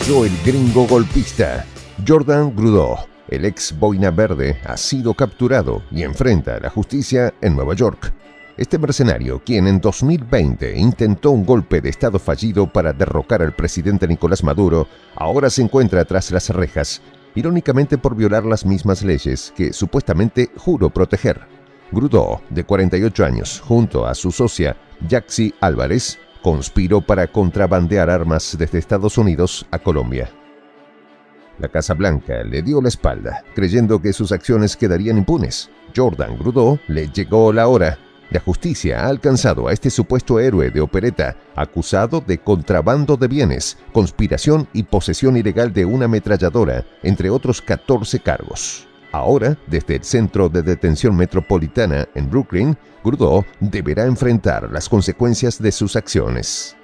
cayó el gringo golpista. Jordan Grudeau, el ex boina verde, ha sido capturado y enfrenta a la justicia en Nueva York. Este mercenario, quien en 2020 intentó un golpe de estado fallido para derrocar al presidente Nicolás Maduro, ahora se encuentra tras las rejas, irónicamente por violar las mismas leyes que supuestamente juró proteger. Grudeau, de 48 años, junto a su socia Yaxi Álvarez, conspiró para contrabandear armas desde Estados Unidos a Colombia. La Casa Blanca le dio la espalda, creyendo que sus acciones quedarían impunes. Jordan Grudeau le llegó la hora. La justicia ha alcanzado a este supuesto héroe de opereta, acusado de contrabando de bienes, conspiración y posesión ilegal de una ametralladora, entre otros 14 cargos. Ahora, desde el Centro de Detención Metropolitana en Brooklyn, Grudeau deberá enfrentar las consecuencias de sus acciones.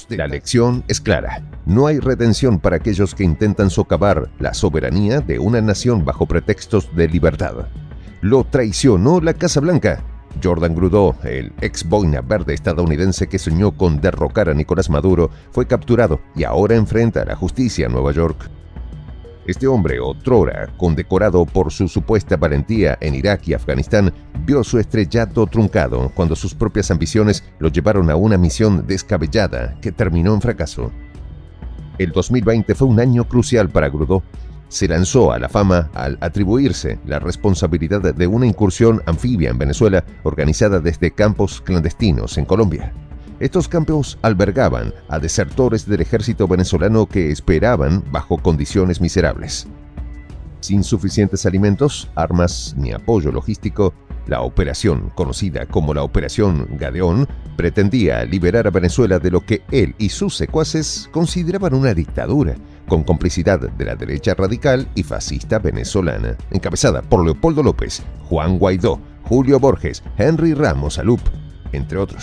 La lección es clara. No hay redención para aquellos que intentan socavar la soberanía de una nación bajo pretextos de libertad. Lo traicionó la Casa Blanca. Jordan Grudeau, el ex boina verde estadounidense que soñó con derrocar a Nicolás Maduro, fue capturado y ahora enfrenta a la justicia en Nueva York. Este hombre, otrora condecorado por su supuesta valentía en Irak y Afganistán, vio su estrellato truncado cuando sus propias ambiciones lo llevaron a una misión descabellada que terminó en fracaso. El 2020 fue un año crucial para Grudeau. Se lanzó a la fama al atribuirse la responsabilidad de una incursión anfibia en Venezuela organizada desde campos clandestinos en Colombia. Estos campos albergaban a desertores del ejército venezolano que esperaban bajo condiciones miserables. Sin suficientes alimentos, armas ni apoyo logístico, la operación, conocida como la Operación Gadeón, pretendía liberar a Venezuela de lo que él y sus secuaces consideraban una dictadura, con complicidad de la derecha radical y fascista venezolana, encabezada por Leopoldo López, Juan Guaidó, Julio Borges, Henry Ramos Alup, entre otros.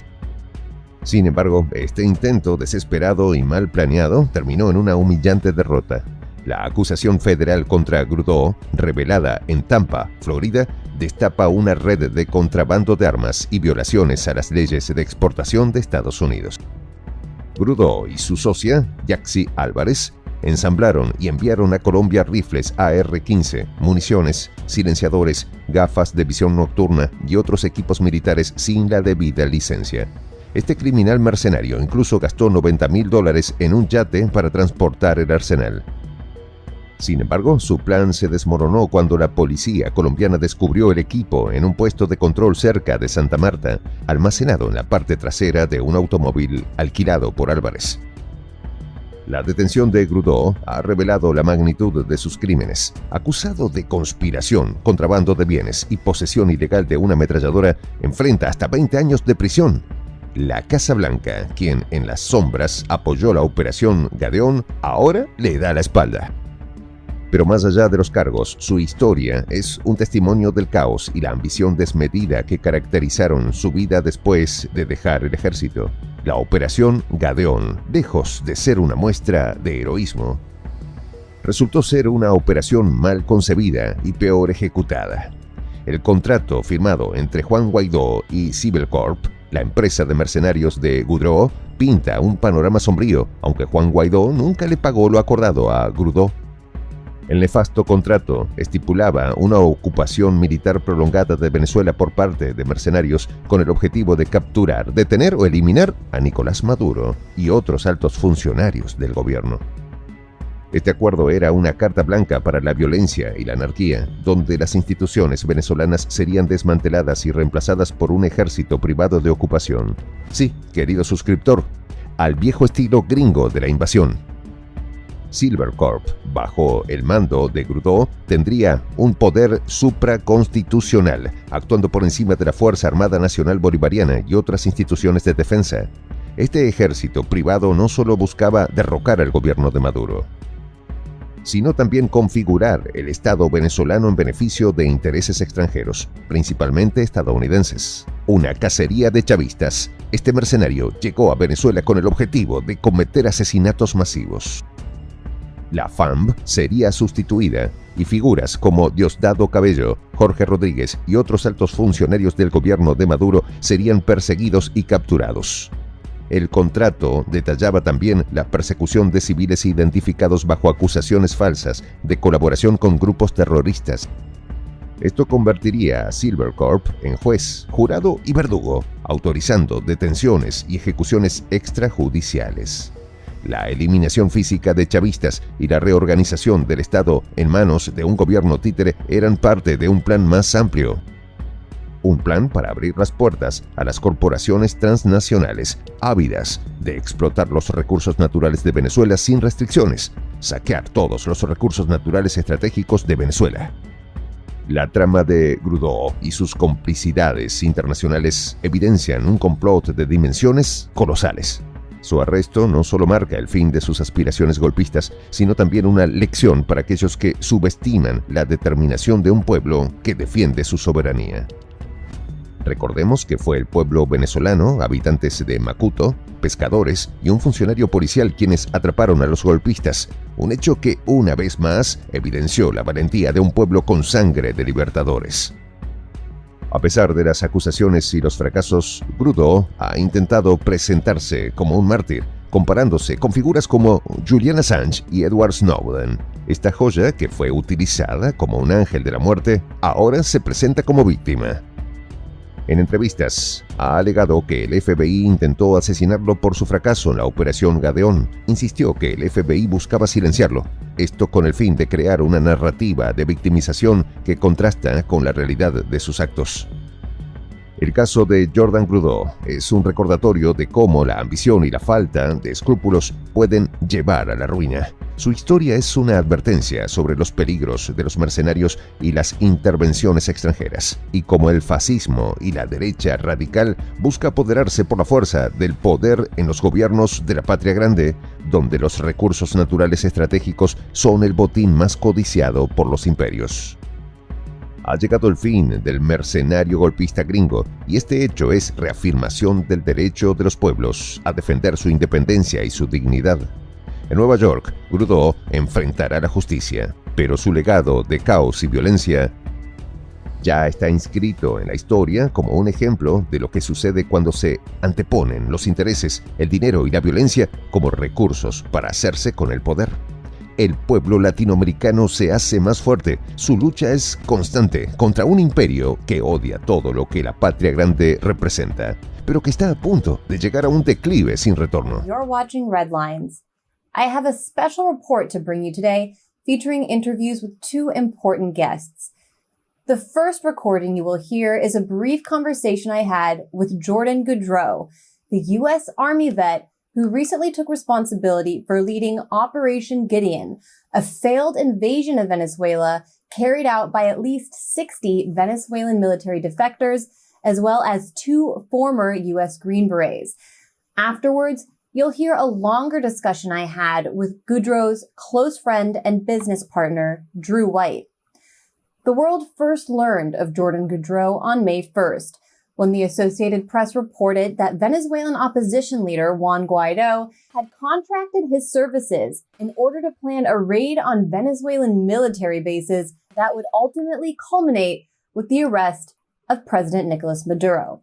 Sin embargo, este intento desesperado y mal planeado terminó en una humillante derrota. La acusación federal contra Grudeau, revelada en Tampa, Florida, destapa una red de contrabando de armas y violaciones a las leyes de exportación de Estados Unidos. Grudeau y su socia, Yaxi Álvarez, ensamblaron y enviaron a Colombia rifles AR-15, municiones, silenciadores, gafas de visión nocturna y otros equipos militares sin la debida licencia. Este criminal mercenario incluso gastó $90,000 en un yate para transportar el arsenal. Sin embargo, su plan se desmoronó cuando la policía colombiana descubrió el equipo en un puesto de control cerca de Santa Marta, almacenado en la parte trasera de un automóvil alquilado por Álvarez. La detención de Grudeau ha revelado la magnitud de sus crímenes. Acusado de conspiración, contrabando de bienes y posesión ilegal de una ametralladora, enfrenta hasta 20 años de prisión. La Casa Blanca, quien en las sombras apoyó la Operación Gadeón, ahora le da la espalda. Pero más allá de los cargos, su historia es un testimonio del caos y la ambición desmedida que caracterizaron su vida después de dejar el ejército. La Operación Gadeón, lejos de ser una muestra de heroísmo, resultó ser una operación mal concebida y peor ejecutada. El contrato firmado entre Juan Guaidó y Civil Corp, la empresa de mercenarios de Grudeau, pinta un panorama sombrío, aunque Juan Guaidó nunca le pagó lo acordado a Grudeau. El nefasto contrato estipulaba una ocupación militar prolongada de Venezuela por parte de mercenarios con el objetivo de capturar, detener o eliminar a Nicolás Maduro y otros altos funcionarios del gobierno. Este acuerdo era una carta blanca para la violencia y la anarquía, donde las instituciones venezolanas serían desmanteladas y reemplazadas por un ejército privado de ocupación. Sí, querido suscriptor, al viejo estilo gringo de la invasión. Silver Corp, bajo el mando de Grudeau, tendría un poder supraconstitucional, actuando por encima de la Fuerza Armada Nacional Bolivariana y otras instituciones de defensa. Este ejército privado no solo buscaba derrocar al gobierno de Maduro, sino también configurar el Estado venezolano en beneficio de intereses extranjeros, principalmente estadounidenses. Una cacería de chavistas. Este mercenario llegó a Venezuela con el objetivo de cometer asesinatos masivos. La FAMB sería sustituida y figuras como Diosdado Cabello, Jorge Rodríguez y otros altos funcionarios del gobierno de Maduro serían perseguidos y capturados. El contrato detallaba también la persecución de civiles identificados bajo acusaciones falsas de colaboración con grupos terroristas. Esto convertiría a Silvercorp en juez, jurado y verdugo, autorizando detenciones y ejecuciones extrajudiciales. La eliminación física de chavistas y la reorganización del Estado en manos de un gobierno títere eran parte de un plan más amplio. Un plan para abrir las puertas a las corporaciones transnacionales ávidas de explotar los recursos naturales de Venezuela sin restricciones, saquear todos los recursos naturales estratégicos de Venezuela. La trama de Grudeau y sus complicidades internacionales evidencian un complot de dimensiones colosales. Su arresto no solo marca el fin de sus aspiraciones golpistas, sino también una lección para aquellos que subestiman la determinación de un pueblo que defiende su soberanía. Recordemos que fue el pueblo venezolano, habitantes de Macuto, pescadores y un funcionario policial quienes atraparon a los golpistas, un hecho que una vez más evidenció la valentía de un pueblo con sangre de libertadores. A pesar de las acusaciones y los fracasos, Grudeau ha intentado presentarse como un mártir, comparándose con figuras como Julian Assange y Edward Snowden. Esta joya, que fue utilizada como un ángel de la muerte, ahora se presenta como víctima. En entrevistas, ha alegado que el FBI intentó asesinarlo por su fracaso en la Operación Gadeón. Insistió que el FBI buscaba silenciarlo, esto con el fin de crear una narrativa de victimización que contrasta con la realidad de sus actos. El caso de Jordan Grudeau es un recordatorio de cómo la ambición y la falta de escrúpulos pueden llevar a la ruina. Su historia es una advertencia sobre los peligros de los mercenarios y las intervenciones extranjeras, y cómo el fascismo y la derecha radical busca apoderarse por la fuerza del poder en los gobiernos de la patria grande, donde los recursos naturales estratégicos son el botín más codiciado por los imperios. Ha llegado el fin del mercenario golpista gringo, y este hecho es reafirmación del derecho de los pueblos a defender su independencia y su dignidad. En Nueva York, Grudeau enfrentará la justicia, pero su legado de caos y violencia ya está inscrito en la historia como un ejemplo de lo que sucede cuando se anteponen los intereses, el dinero y la violencia como recursos para hacerse con el poder. El pueblo latinoamericano se hace más fuerte. Su lucha es constante contra un imperio que odia todo lo que la patria grande representa, pero que está a punto de llegar a un declive sin retorno. You're watching Redlines. I have a special report to bring you today, featuring interviews with two important guests. The first recording you will hear is a brief conversation I had with Jordan Goudreau, the U.S. Army vet who recently took responsibility for leading Operation Gideon, a failed invasion of Venezuela carried out by at least 60 Venezuelan military defectors, as well as 2 former U.S. Green Berets. Afterwards, you'll hear a longer discussion I had with Goudreau's close friend and business partner, Drew White. The world first learned of Jordan Goudreau on May 1st, when the Associated Press reported that Venezuelan opposition leader Juan Guaido had contracted his services in order to plan a raid on Venezuelan military bases that would ultimately culminate with the arrest of President Nicolas Maduro.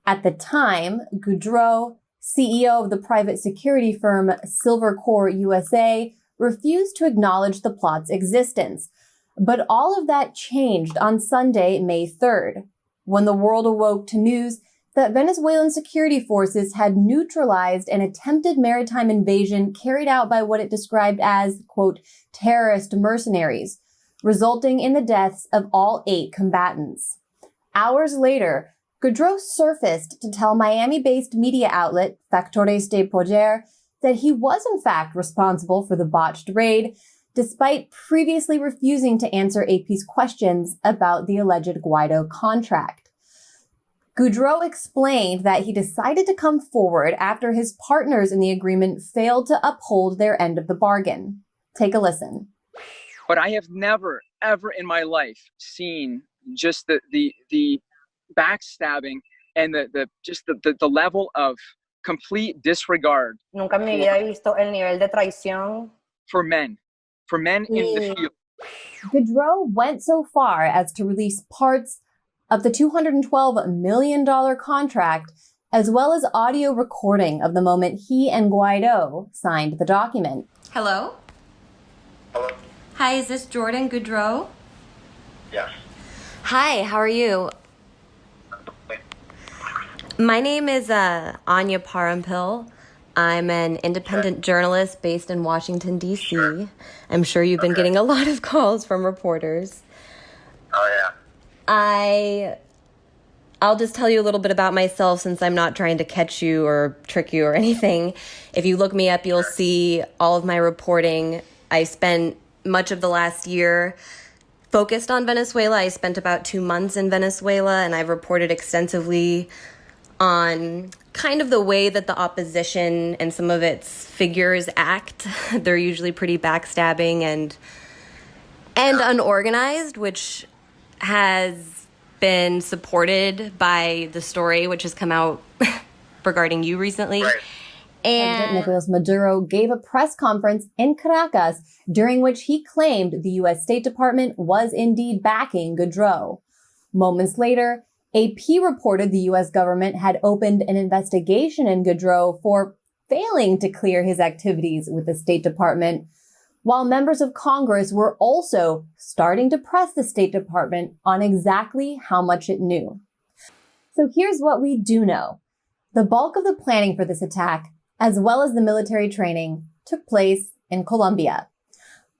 At the time, Goudreau, CEO of the private security firm Silvercorp USA, refused to acknowledge the plot's existence. But all of that changed on Sunday, May 3rd, when the world awoke to news that Venezuelan security forces had neutralized an attempted maritime invasion carried out by what it described as, quote, terrorist mercenaries, resulting in the deaths of all 8 combatants. Hours later, Goudreau surfaced to tell Miami-based media outlet Factores de Poder that he was in fact responsible for the botched raid, despite previously refusing to answer AP's questions about the alleged Guaido contract. Goudreau explained that he decided to come forward after his partners in the agreement failed to uphold their end of the bargain. Take a listen. But I have never, ever in my life seen just the backstabbing and the level of complete disregard. Nunca en mi vida he visto el nivel de traición for men in the field. Goudreau went so far as to release parts of the $212 million contract as well as audio recording of the moment he and Guaido signed the document. Hello? Hello? Hi, is this Jordan Goudreau? Yes. Hi, how are you? My name is Anya Parampil. I'm an independent journalist based in Washington, D.C. Sure. I'm sure you've been getting a lot of calls from reporters. Oh, yeah. I'll just tell you a little bit about myself since I'm not trying to catch you or trick you or anything. If you look me up, you'll see all of my reporting. I spent much of the last year focused on Venezuela. I spent about 2 months in Venezuela, and I've reported extensively on kind of the way that the opposition and some of its figures act. They're usually pretty backstabbing and unorganized, which has been supported by the story which has come out regarding you recently. Right. President Nicolas Maduro gave a press conference in Caracas during which he claimed the U.S. State Department was indeed backing Goudreau. Moments later, AP reported the U.S. government had opened an investigation in Goudreau for failing to clear his activities with the State Department, while members of Congress were also starting to press the State Department on exactly how much it knew. So here's what we do know. The bulk of the planning for this attack, as well as the military training, took place in Colombia.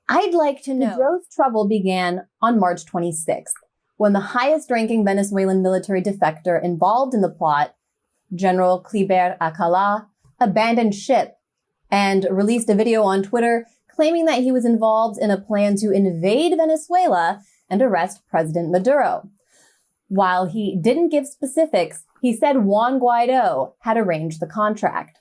I'd like to know. Goudreau's trouble began on March 26th, when the highest-ranking Venezuelan military defector involved in the plot, General Kleber Alcalá, abandoned ship and released a video on Twitter claiming that he was involved in a plan to invade Venezuela and arrest President Maduro. While he didn't give specifics, he said Juan Guaido had arranged the contract.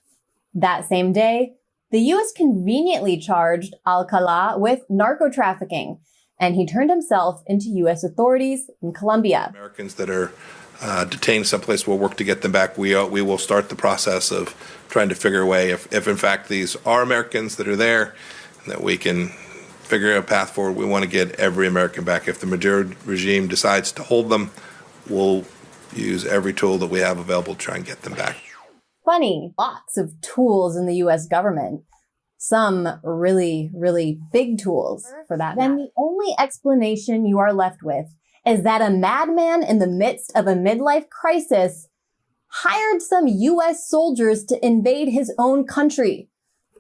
That same day, the U.S. conveniently charged Alcalá with narco-trafficking, and he turned himself into U.S. authorities in Colombia. Americans that are detained someplace, we'll work to get them back. We will start the process of trying to figure a way, if in fact these are Americans that are there, that we can figure out a path forward. We want to get every American back. If the Maduro regime decides to hold them, we'll use every tool that we have available to try and get them back. Funny, lots of tools in the U.S. government. Some really, really big tools for that. Then the only explanation you are left with is that a madman in the midst of a midlife crisis hired some U.S. soldiers to invade his own country,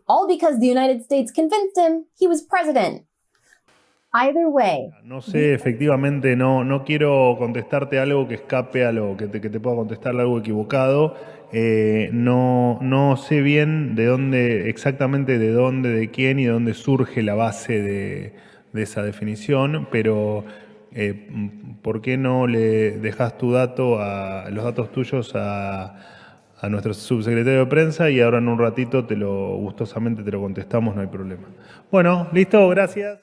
all because the United States convinced him he was president. Either way. No sé, efectivamente, no quiero contestarte algo que escape a lo que te pueda contestar algo equivocado. No sé bien exactamente de dónde, de quién y de dónde surge la base de esa definición, pero ¿por qué no le dejas los datos tuyos a nuestro subsecretario de prensa y ahora en un ratito gustosamente te lo contestamos, no hay problema? Bueno, listo, gracias.